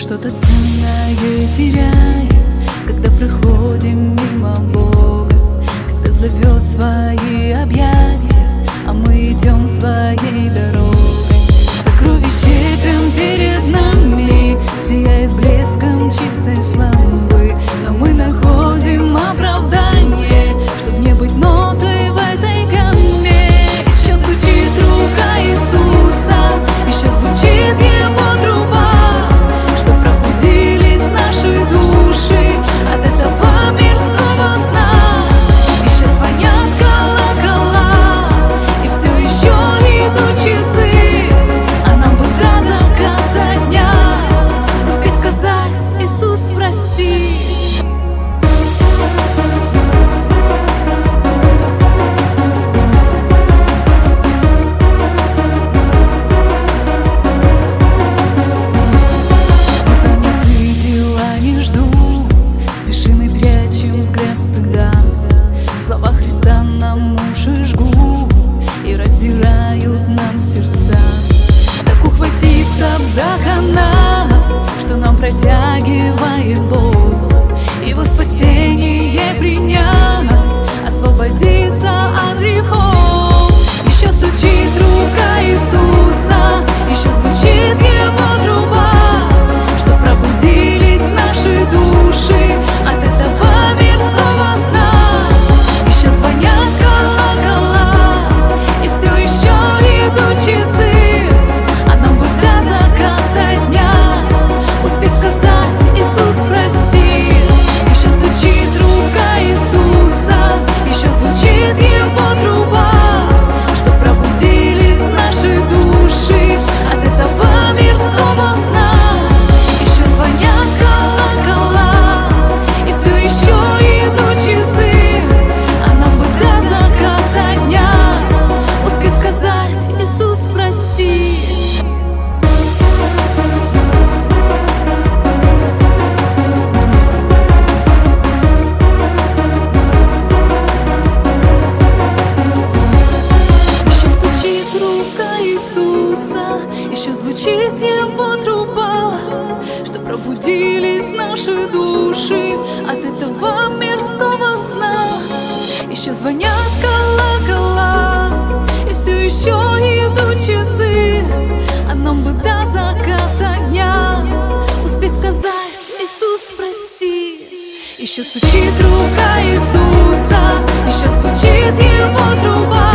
что-то ценное теряем, когда проходим мимо Бога, когда зовет свои объятия, а мы идем своей дорогой. Сокровище прям перед нами сияет блеском чистой славы, но мы находим оправдание, чтоб не быть нотой в этой гамме. Еще стучит рука Иисуса, еще звучит Его труба, что пробудились наши души от этого мирского сна. Еще звонят колокола, и все еще идут часы, а нам бы до заката дня успеть сказать: Иисус, прости. Слова Христа нам уши жгут и раздирают нам сердца. Так ухватиться в закона, что нам протягивает Бог, Его спасение принять, освободиться от грехов. Еще стучит рука Иисуса, еще звучит Его труба, что пробудились наши души от этого мирского сна. Часы, а нам бы до заката дня успеть сказать: Иисус, прости. Еще стучит рука Иисуса, еще звучит Его труба, что пробудились наши души от этого мирского сна. Еще звонят колокола, и все еще идут часы, а нам бы до заката дня успеть сказать: Иисус, прости. Еще стучит рука Иисуса, еще звучит Его труба, что пробудились наши души от этого мирского сна. Еще звонят колокола, и все еще идут часы, а нам бы до заката дня успеть сказать: Иисус, прости. Еще стучит рука Иисуса, еще звучит Его труба,